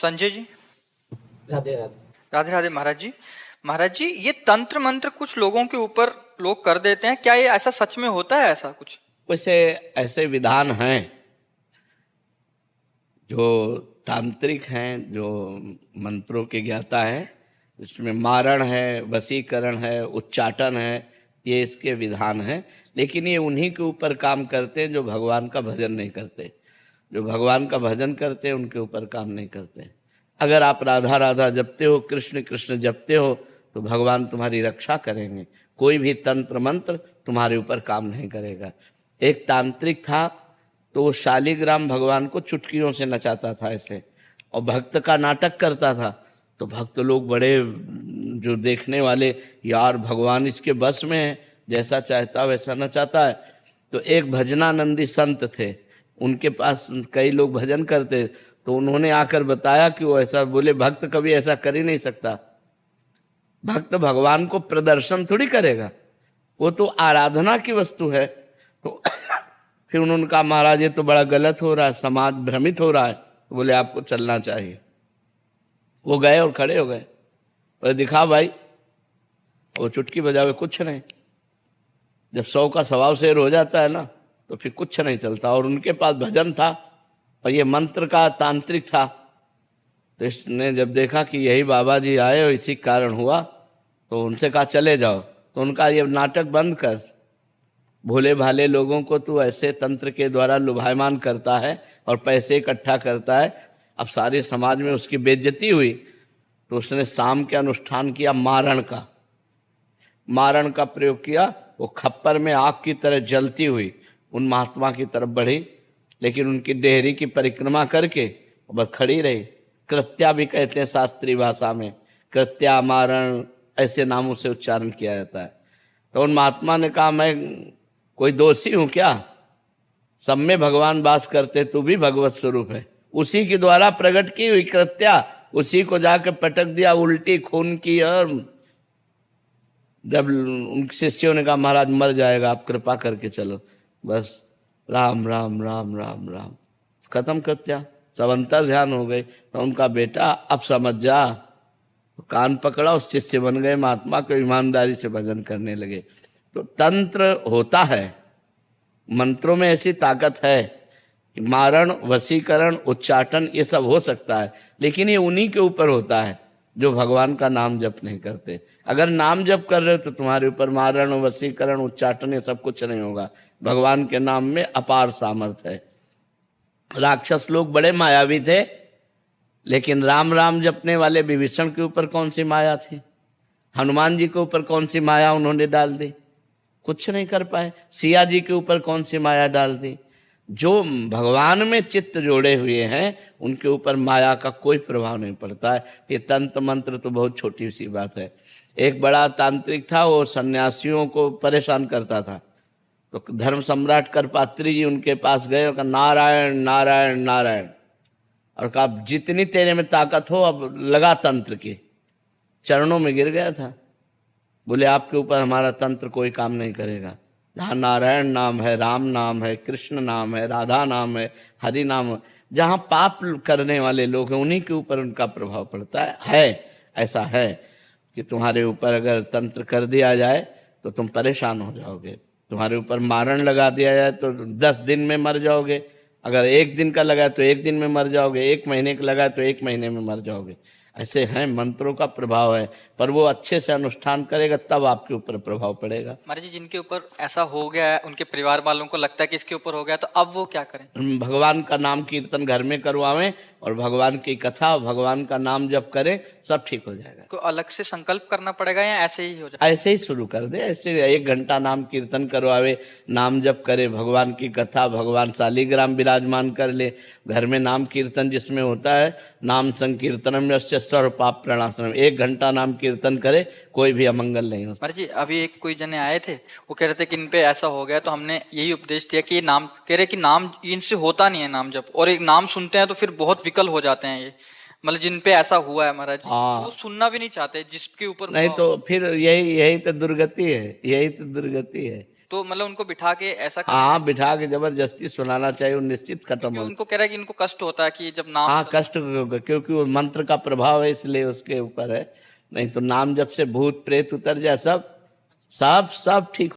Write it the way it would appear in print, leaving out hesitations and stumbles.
संजय जी। राधे राधे। राधे राधे महाराज जी। महाराज जी, ये तंत्र मंत्र कुछ लोगों के ऊपर लोग कर देते हैं, क्या ये ऐसा सच में होता है ऐसा कुछ? वैसे ऐसे विधान हैं जो तांत्रिक हैं, जो मंत्रों के ज्ञाता हैं, इसमें मारण है, वशीकरण है, उच्चाटन है, ये इसके विधान हैं। लेकिन ये उन्हीं के ऊपर काम करते हैं जो भगवान का भजन नहीं करते। जो भगवान का भजन करते हैं उनके ऊपर काम नहीं करते। अगर आप राधा राधा जपते हो, कृष्ण कृष्ण जपते हो, तो भगवान तुम्हारी रक्षा करेंगे। कोई भी तंत्र मंत्र तुम्हारे ऊपर काम नहीं करेगा। एक तांत्रिक था, तो वो शालिग्राम भगवान को चुटकियों से नचाता था ऐसे, और भक्त का नाटक करता था। तो भक्त लोग बड़े, जो देखने वाले, यार भगवान इसके बस में है, जैसा चाहता वैसा नचाता है। तो एक भजनानंदी संत थे, उनके पास कई लोग भजन करते, तो उन्होंने आकर बताया कि वो ऐसा बोले, भक्त कभी ऐसा कर ही नहीं सकता। भक्त भगवान को प्रदर्शन थोड़ी करेगा, वो तो आराधना की वस्तु है। तो फिर उन्होंने कहा, महाराज ये तो बड़ा गलत हो रहा है, समाज भ्रमित हो रहा है। तो बोले आपको चलना चाहिए। वो गए और खड़े हो गए, और दिखा भाई, वो चुटकी बजावे कुछ नहीं। जब 100 का स्वभाव शेर हो जाता है ना, तो फिर कुछ नहीं चलता। और उनके पास भजन था, और ये मंत्र का तांत्रिक था। तो इसने जब देखा कि यही बाबा जी आए और इसी कारण हुआ, तो उनसे कहा चले जाओ। तो उनका ये नाटक बंद कर, भोले भाले लोगों को तू ऐसे तंत्र के द्वारा लुभायमान करता है और पैसे इकट्ठा करता है। अब सारे समाज में उसकी बेइज्जती हुई, तो उसने शाम के अनुष्ठान किया मारण का। मारण का प्रयोग किया। वो खप्पर में आग की तरह जलती हुई उन महात्मा की तरफ बढ़ी, लेकिन उनकी देहरी की परिक्रमा करके बस खड़ी रही। कृत्या भी कहते हैं शास्त्रीय भाषा में, कृत्या, मारण, ऐसे नामों से उच्चारण किया जाता है। तो उन महात्मा ने कहा, मैं कोई दोषी हूं क्या? सब में भगवान वास करते, तू भी भगवत स्वरूप है। उसी के द्वारा प्रकट की हुई कृत्या, उसी को जाकर पटक दिया, उल्टी खून की। और जब उन शिष्यों ने कहा, महाराज मर जाएगा, आप कृपा करके चलो, बस राम राम राम राम राम, खत्म कृत्या। सब अंतर ध्यान हो गए। तो उनका बेटा, अब समझ जा। तो कान पकड़ा और शिष्य बन गए, महात्मा को ईमानदारी से भजन करने लगे। तो तंत्र होता है, मंत्रों में ऐसी ताकत है कि मारण, वशीकरण, उच्चाटन ये सब हो सकता है। लेकिन ये उन्हीं के ऊपर होता है जो भगवान का नाम जप नहीं करते। अगर नाम जप कर रहे हो तो तुम्हारे ऊपर मारण, वशीकरण, उच्चाटन ये सब कुछ नहीं होगा। भगवान के नाम में अपार सामर्थ्य है। राक्षस लोग बड़े मायावी थे, लेकिन राम राम जपने वाले विभीषण के ऊपर कौन सी माया थी? हनुमान जी के ऊपर कौन सी माया उन्होंने डाल दी? कुछ नहीं कर पाए। सिया जी के ऊपर कौन सी माया डाल दी? जो भगवान में चित्त जोड़े हुए हैं उनके ऊपर माया का कोई प्रभाव नहीं पड़ता है। ये तंत्र मंत्र तो बहुत छोटी सी बात है। एक बड़ा तांत्रिक था, वो सन्यासियों को परेशान करता था। तो धर्म सम्राट करपात्री जी उनके पास गए और कहा, नारायण नारायण नारायण, और कहा जितनी तेरे में ताकत हो अब लगा तंत्र की। चरणों में गिर गया था। बोले आपके ऊपर हमारा तंत्र कोई काम नहीं करेगा। जहाँ नारायण नाम है, राम नाम है, कृष्ण नाम है, राधा नाम है, हरि नाम है, जहाँ पाप करने वाले लोग हैं उन्हीं के ऊपर उनका प्रभाव पड़ता है। ऐसा है कि तुम्हारे ऊपर अगर तंत्र कर दिया जाए तो तुम परेशान हो जाओगे। तुम्हारे ऊपर मारण लगा दिया जाए तो 10 दिन में मर जाओगे। अगर 1 दिन का लगा तो 1 दिन में मर जाओगे, 1 महीने का लगा तो 1 महीने में मर जाओगे। ऐसे हैं, मंत्रों का प्रभाव है, पर वो अच्छे से अनुष्ठान करेगा तब आपके ऊपर प्रभाव पड़ेगा। महाराज जी, जिनके ऊपर ऐसा हो गया है, उनके परिवार वालों को लगता है कि इसके ऊपर हो गया, तो अब वो क्या करें? भगवान का नाम कीर्तन घर में करवावें और भगवान की कथा, भगवान का नाम जप करें, सब ठीक हो जाएगा। को अलग से संकल्प करना पड़ेगा या ऐसे ही हो जाएगा? ऐसे ही शुरू कर दे। ऐसे 1 घंटा नाम कीर्तन करवावे, नाम जप करे, भगवान की कथा, भगवान शालिग्राम विराजमान कर ले। घर में नाम कीर्तन जिसमें होता है, नाम संकीर्तनम यस्य सर्व पाप प्रणाशनम, 1 घंटा नाम कीर्तन करे, कोई भी अमंगल नहीं होता। महाराज जी, अभी एक कोई जने आए थे, वो कह रहे थे कि इन पे ऐसा हो गया, तो हमने यही उपदेश दिया कि ये नाम, कह रहे कि नाम इनसे होता नहीं है नाम जप, और एक नाम सुनते हैं तो फिर बहुत विकल हो जाते हैं ये, मतलब जिन पे ऐसा हुआ है महाराज, वो सुनना भी नहीं चाहते जिसके ऊपर नहीं तो फिर यही तो दुर्गति है, यही तो दुर्गति है। तो मतलब उनको बिठा के ऐसा हाँ, बिठा के जबरदस्ती सुनाना चाहिए, वो निश्चित खत्म क्योंकि हो। उनको कह रहा है कि इनको कष्ट होता है कि जब नाम हाँ, कष्ट होगा, क्योंकि वो मंत्र का प्रभाव है इसलिए उसके ऊपर है। नहीं तो नाम जब से भूत प्रेत उतर जाए, सब सब सब ठीक